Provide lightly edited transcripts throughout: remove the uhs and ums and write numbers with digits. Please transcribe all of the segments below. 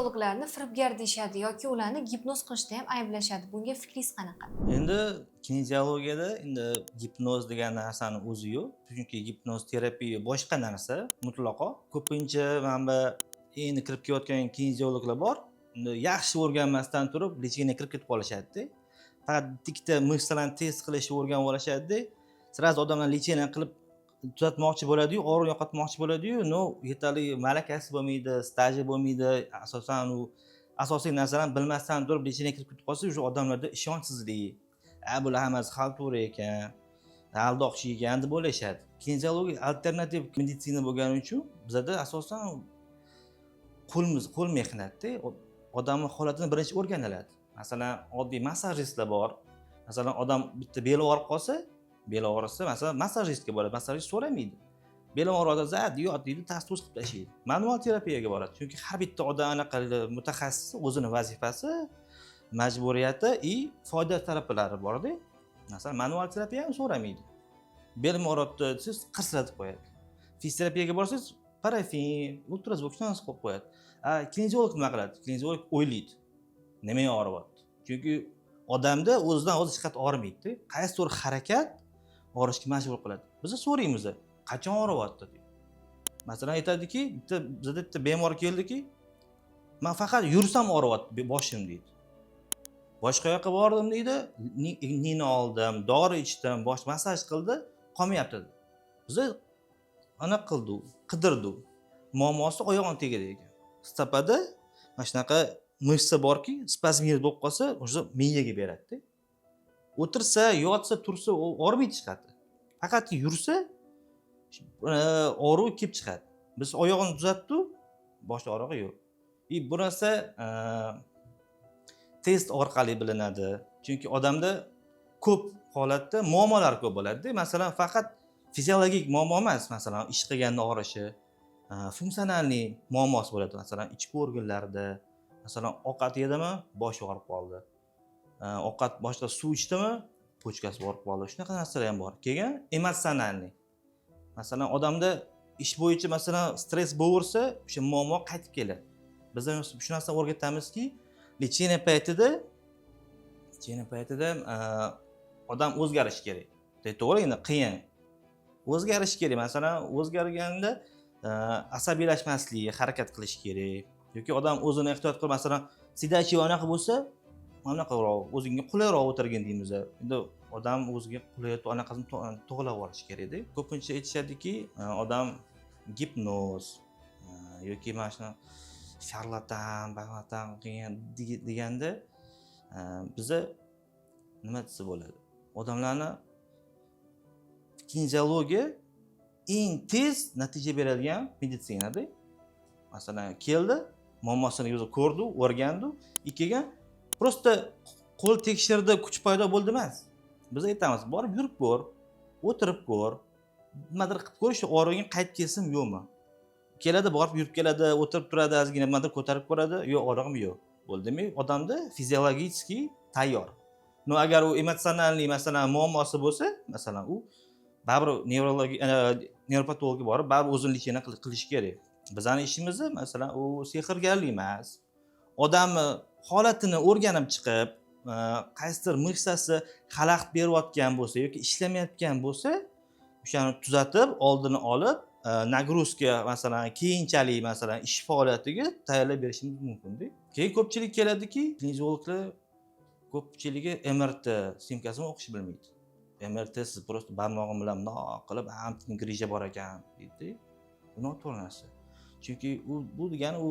kinesiologlarni firibgar deyishadi yoki ularni gipnoz qilishda ham ayblashadi. Bunga fikringiz qanaqa? Endi kineziologiyada gipnoz degan narsani o'zi yo'q. Chunki gipnoz terapiya boshqa narsa mutlaqo. Ko'pincha mana bu endi kirib kelayotgan kineziologlar bor. Endi yaxshi o'rganmasdan turib lecheniyaga kirib ketib qolishadi-da. Faqat ikkita mышцаlarni test qilishni o'rganib olishadi-da. Sraz odamlar lecheniya qilib tuzatmoqchi bo'ladi-yu, og'riqni yo'qotmoqchi bo'ladi-yu, no yetarli malakasi bo'lmaydi, staji bo'lmaydi, asosan u asosiy narsalarni bilmasdan turib lecheniyaga kirib ketib qolsa, o'sha odamlarda ishonchsizlik, bular hammasi xaltura ekan, aldoqchi ekan deb o'ylashadi. Kineziologiya alternativ meditsina bo'lgani uchun bizda asosan qo'l mehnatda odamni holatini birinchi o'rganiladi. Masalan, oddiy massajistlar bor. Masalan, odam bitta beli og'rib qolsa, beli og'risa, masalan, massajistga boradi. Massajist so'ramaydi. Belim og'ridi, zat yot deydi, tastus qilib tashlaydi. Manual terapiyaga boradi. Chunki har bitta odam anaqa mutaxassis o'zini vazifasi, majburiyati va foyda taraflari bor-da. Masalan, manual terapiya ham so'ramaydi. Belim og'ribdi, siz qirslatib qo'yadi. Fizioterapiyaga borsangiz, parafin, ultrazvuk shunaqasi qilib qo'yadi. Kineziolog nima qiladi? Kineziolog o'ylaydi. Nimaga og'riyapti? Chunki odamda o'zidan o'zi hech qat og'rimaydi. Qaysidir harakat og'rishga majbur qiladi. Biz so'raymiz, qachon og'riyapti deb. Masalan, aytadiki, bizda bitta bemor keldiki, men faqat yursam og'riyapti boshim deydi. Boshqa yoqqa bordim deydi, nina oldim, dori ichdim, bosh massaj qildi, qolmayapti dedi. Biz ana qildi, qidirdi. Muammosi oyog'im tegadi ekan. Stopada mana shunaqa mышца borki, spazmir bo'lib qolsa, o'sha miyaga beradi-da. O'tirsa, yotsa, tursa, og'rimaydi hech qat'i. Faqat yursa, og'riq kelib chiqadi. Biz oyog'ini tuzatdi, bosh og'rig'i yo'q. Bu narsa test orqali bilinadi. Chunki odamda ko'p holatda muammolar ko'p bo'ladi-da. Masalan, faqat fiziologik muammo emas, masalan, ish qilganda og'rishi, funksionalniy muammosi bo'ladi. Masalan, ichki organlarda, masalan, ovqat yedimi, bosh og'rib qoldi. Ovqat boshqa suv ichdimi, pochkasi og'rib qoldi. Shunaqa narsalar ham bor. Keyin emotsionalniy. Masalan, odamda ish bo'yicha masalan stress bo'versa, o'sha muammo qaytib keladi. Biz ham shu narsani o'rgatamizki, lecheniya paytida odam o'zgarishi kerak. To'g'ri, endi qiyin. O'zgarish kerak. Masalan, o'zgarganda asabiylashmasligi, harakat qilish kerak. Yoki odam o'zini ehtiyot qilib, masalan, sidachiy anaqa bo'lsa, anaqaroq, o'zingga qulayroq o'tirgin deymiz. Endi odam o'ziga qulay anaqasini to'g'rilab olish kerak-da. Ko'pincha aytishadiki, odam gipnoz yoki mana shuna sharlatan deganda biza nima desa bo'ladi? Odamlarni kineziologiya eng tez natija beradigan meditsinada. Masalan, keldi, muammosini o'zi ko'rdi, o'rgandi, keyin prosta qo'l tekshirdi, kuch paydo bo'ldi emas. Biz aytamiz, borib yurib ko'r, o'tirib ko'r, nimadir qilib ko'r, shu og'rig'ing qaytib kelsin yo'qmi? Keladi, borib yurib keladi, o'tirib turadi, ozgina nimadir ko'tarib ko'radi, yo'q, og'rig'im yo'q. Bo'ldimi? Odamda fiziologik tayyor. No agar u emotsionalniy masalan muammosi bo'lsa, masalan, u baribir nevropatologga borib, baribir o'zini lecheniya qilish kerak. Bizning ishimiz masalan u sehrgarlik emas. Odamni holatini o'rganib chiqib, qaysidir mышцасы xalaqit berayotgan bo'lsa yoki ishlamayotgan bo'lsa, o'shani tuzatib, oldini olib, nagruzka masalan keyinchalik masalan ish faoliyatiga tayyorlab berishimiz mumkin-da. Keyin ko'pchilik keladiki, kineziologlar ko'pchiligi MRT simkasini o'qish bilmaydi. MRT siz prosta barmog'im bilan bundoq qilib, hamma grija bor ekan deydi. Bu noto'g'ri narsa. Chunki bu degani u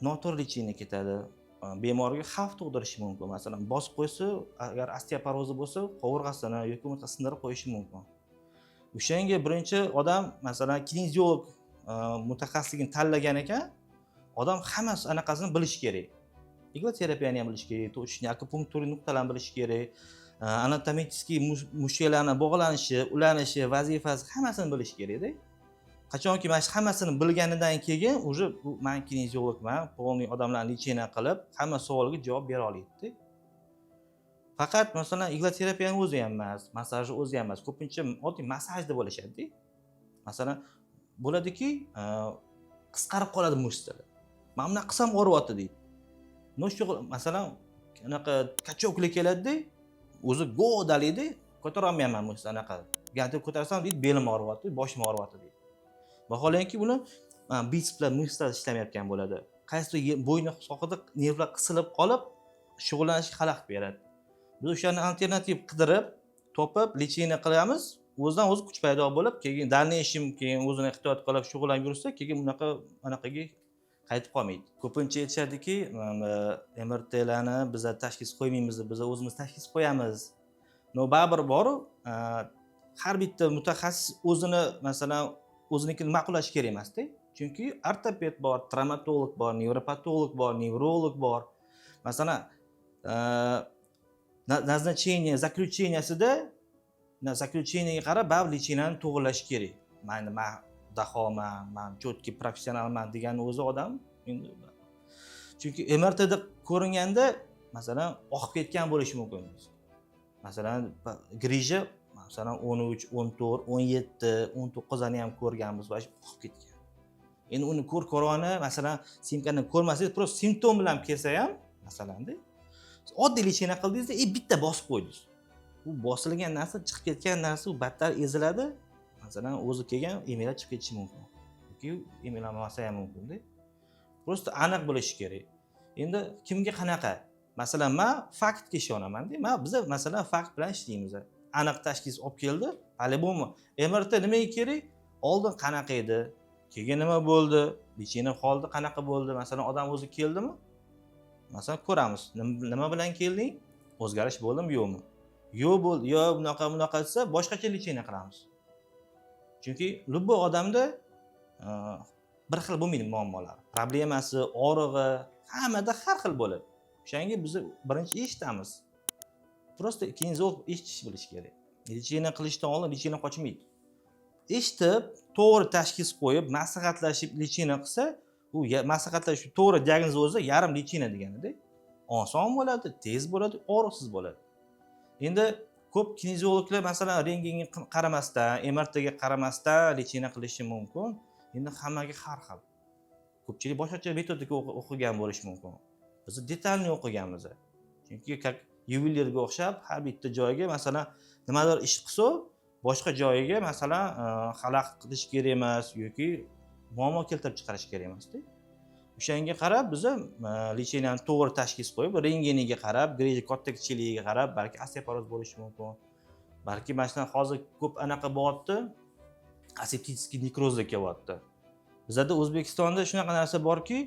noto'g'ri lecheniya ketadi. Bemorga xavf tug'dirishi mumkin. Masalan, bosib qo'ysa, agar osteoporozi bo'lsa, qovurg'asini yoki umurtqa sindirib qo'yishi mumkin. O'shanga birinchi odam, masalan, kineziolog mutaxassisligini tanlagan ekan, odam hammasi anaqasini bilishi kerak. Igloterapiyani ham bilishi kerak, точный akupunkturni nuqtalarni bilishi kerak, anatomический mushaklarning bog'lanishi, ulanishi, vazifasi hammasini bilishi kerak-da. Qachonki mana shu hammasini bilganidan keyin уже men kineziologman, polniy odamlarni lecheniya qilib, hamma savolga javob bera oladi-da. Faqat masalan igloterapiyani o'zi ham emas, massajni o'zi ham emas. Ko'pincha oddiy massaj deb bo'lishadi-da. Masalan, bo'ladiki, qisqarib qoladi mышцаlar. mana bunaqa qilsam og'riyapti deydi. No shug'ul masalan anaqa kachoklik keladida, o'zi go'dalaydi, ko'tara olmayman bu anaqa. Gardib ko'tarsam deydi, belim og'riyapti, boshim og'riyapti deydi. Vaholanki buni bitslar, mышцlar ishlamayotgan bo'ladi. Qaysidir bo'yni sohida nervlar qisilib qolib, shug'ullanishga xalaqit beradi. Biz o'shani alternativ qidirib, topib, lecheniya qilamiz. O'zidan o'zi kuch paydo bo'lib, keyin dalneyshim keyin o'zini ehtiyot qilib shug'ullanib yursa, keyin bunaqaga qaytib qolmaydi. Ko'pincha aytishadiki, MRTlarni biz tashxis qo'ymaymiz, biz o'zimiz tashxis qo'yamiz. No baribir bor-u, har bitta mutaxassis o'zini masalan o'zinikini ma'qullash kerak emas-da. Chunki ortoped bor, travmatolog bor, nevropatolog bor, nevrolog bor. Masalan, назначение, заключениесida заключениyaga qarab baribir lecheniyani to'g'irlash kerak. Mayli men dahoman, men cho'tki professionalman degan o'zi odam endi. Chunki MRTda ko'ringanda masalan oqib ketgan bo'lishi mumkin. Masalan, grija masalan 13, 14, 17, 19 ani ham ko'rganmiz va oqib ketgan. Endi uni ko'rgani masalan simkani ko'rmasangiz, просто simptom bilan kelsa ham masalanda oddiy lecheniya qildingizda bitta bosib qo'ydingiz. Bu bosilgan narsa, chiqib ketgan narsa u battar eziladi. Masalan, o'zi kelgan email chiqib ketishi mumkin. Yoki email olmasa ham mumkin-da. Просто aniq bo'lishi kerak. Endi kimga qanaqa? Masalan, men faktga ishonaman-da. Biz masalan fakt bilan ishlaymiz. Aniq tashxis olib keldi. По-любому MRT nimaga kerak? Oldin qanaqa edi? Keyin nima bo'ldi? Lecheniya holda qanaqa bo'ldi? Masalan, odam o'zi keldimi? Masalan, ko'ramiz. Nima bilan kelding? O'zgarish bo'ldimi, yo'qmi? Yo'q bo'ldi, yo bunaqa desa, boshqacha lecheniya qilamiz. Chunki любой odamda bir xil bo'lmaydi muammolar. Problemasi, og'rig'i hammada har xil bo'ladi. O'shanga biz birinchi eshitamiz. Просто kinezolog eshitish bilish kerak. Lecheniya qilishdan oldin lecheniya qochmaydi. Eshitib, to'g'ri tashxis qo'yib, maslahatlashib lecheniya qilsa, u maslahatlash to'g'ri diagnoz o'zi yarim lecheniya degani-da. Oson bo'ladi, tez bo'ladi, og'riqsiz bo'ladi. Endi ko'p kinezologlar masalan rentgenga qaramasdan, MRTga qaramasdan lecheniya qilishi mumkin. Endi hammaga har xil. Ko'pchilik boshqacha metodika o'qigan bo'lishi mumkin. Biz detalni o'qiganmiz. Chunki yuvelirga o'xshab har bitta joyga masalan nimadir ish qilsa, boshqa joyiga masalan xalaqit qilish kerak emas yoki muammo keltirib chiqarish kerak emas-da. O'shanga qarab biz lecheniyani to'g'ri tashxis qo'yib, rentgeniga qarab, greja katta kichikligiga qarab, balki osteoporoz bo'lishi mumkin. Balki masalan hozir ko'p anaqa bo'lyapti, aseptitskiy nekrozga kelyapti. Bizda O'zbekistonda shunaqa narsa borki,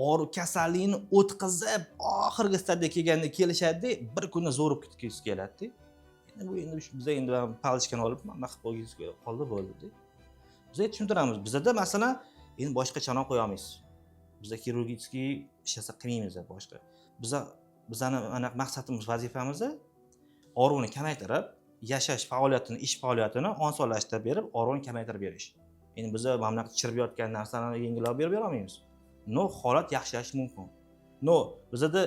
og'riq kasallikni o'tkazib, oxirgi stadiyaga kelganda kelishadi, bir kunda zo'rib ketgisi keladi-da. Endi biz endi palichkani olib, nima qilib qo'ygingiz qoldi bo'ldi-da. Biz tushuntiramiz. Bizda masalan endi boshqa chanoq qo'ya olmaysiz. Biz xirurgiskiy ishlasa qilmaymiz boshqa. Bizani aniq maqsadimiz, vazifamiz og'riqni kamaytirib, yashash faoliyatini, ish faoliyatini osonlashtirib berib, og'riqni kamaytirib berish. Endi biz mamlakat chirib yotgan narsani yengillab berib olmaymiz. No, holat yaxshilash mumkin. No, bizda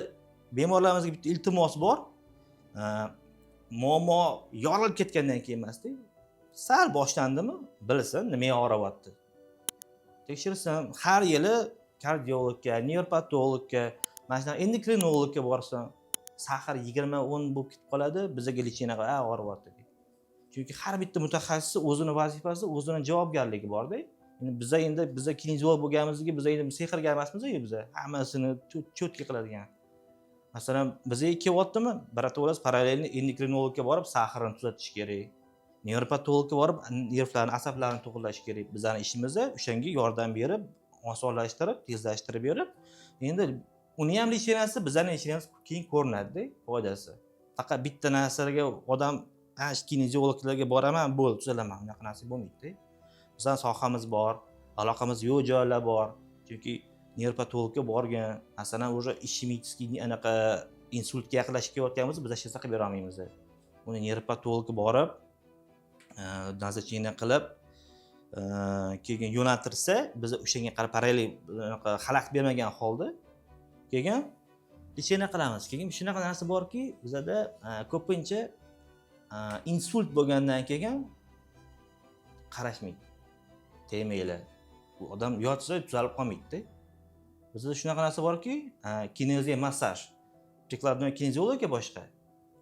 bemorlarimizga bitta iltimos bor. Muammo yorilib ketgandan keyin emas-da. Sal boshlandimi, bilsin nimaga og'riyapti. Tekshirsin, har yili kardiologga, nevropatologga, mana endokrinologga borsan, sahar 20-10 bo'lib ketib qoladi, bizga lecheniya qilib, og'riyapti deydi. Chunki har bitta mutaxassis o'zining vazifasi, o'zining javobgarligi bor-da. Endi biz kinezolog bo'lganimizga, biz endi sehrgar emasmiz-ku biz. Hammasini cho'tki qiladigan. Masalan, bizga kelyaptimi? Birato'g'ri parallelni endokrinologga borib, saharni tuzatish kerak. Nevropatologga borib, nervlarni, asablarni to'g'irlash kerak. Bizning ishimiz o'shanga yordam berib, osonlashtirib, tezlashtirib berib, endi uni ham lecheniyasi bizning lecheniyamiz keyin ko'rinadi-da, foydasi. Faqat bitta narsaga odam kinezologlarga boraman, bo'ldi, tuzalaman, unaqa narsa bo'lmaydi-da. Bizning sohamiz bor, aloqamiz yo'q joylar bor. Chunki nevropatologga borgan, masalan, o'sha ishemический anaqa insultga yaqinlashib kelayotganimiz biz hech narsa qilib bera olmaymiz. Uni nevropatologga borib, nazarcheniya qilib, keyin yo'naltirsa, biz o'shanga qarab parallel xalaqit bermagan holda keyin lecheniya qilamiz. Keyin shunaqa narsa borki, bizda ko'pincha insult bo'lgandan keyin qarashmaydi. Tegmaydi. Bu odam yotsa tuzalib qolmaydi-da. Bizda shunaqa narsa borki, kineziya massaj. Prikladnoy kineziologiya boshqa,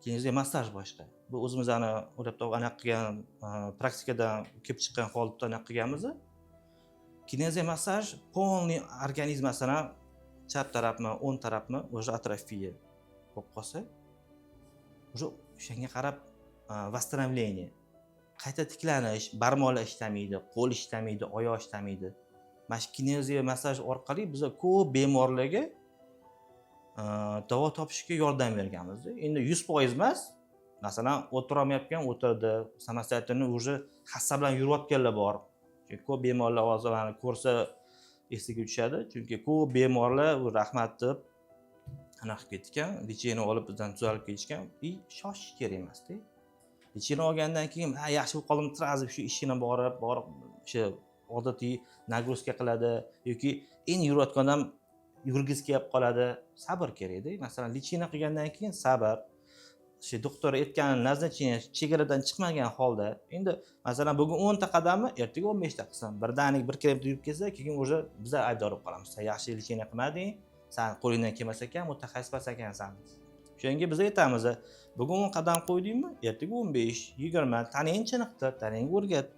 kineziya massaj boshqa. Bu o'zimiz o'ylab anaqa qilgan praktikadan kelib chiqqan holatda anaqa qilganmiz. Kineziya massaj полный organizm, masalan, chap tarafmi, o'ng tarafmi o'sha atrofiya bo'lib qolsa, o'shanga qarab восстановление, qayta tiklanish, barmoqlar ishlamaydi, qo'l ishlamaydi, oyoq ishlamaydi. Mana shu kineziya massaj orqali biz ko'p bemorlarga davo topishga yordam berganmiz. Endi 100% emas. Masalan, o'tirolmayotgan o'tirdi, samostoятельно уже hassa bilan yurayotganlar bor. Chunki ko'p bemorlar hozirlarni ko'rsa esiga tushadi. Chunki ko'p bemorlar rahmat deb anaqa qilib ketgan, lecheniya olib bizdan tuzalib ketishgan. Shoshish kerak emas-da. Lecheniya olgandan keyin yaxshi bo'lib qoldim, sразу shu ishini borib o'sha odatiy nagruska qiladi yoki endi yurayotgan odam yurgisi kelib qoladi. Sabr kerak-da. Masalan, lecheniya qilgandan keyin sabr, o'sha doktor aytgan назначение chegaradan chiqmagan holda, endi masalan bugun 10 ta qadamni, ertaga 15 ta qilsam, birdaniga 1 kilometr yurib kelsa, keyin o'sha biz aybdor bo'lib qolamiz. Sen yaxshi lecheniya qilmading, sen qo'lingdan kelmas ekan, mutaxassis emas ekansan. O'shanga biz aytamiz, bugun 10 qadam qo'ydingmi, ertaga 15, 20, tanang chiniqtir, tanang o'rgat.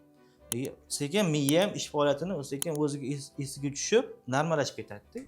Sekin miya ham ish faoliyatini sekin o'ziga esiga tushib, normallashib ketadi.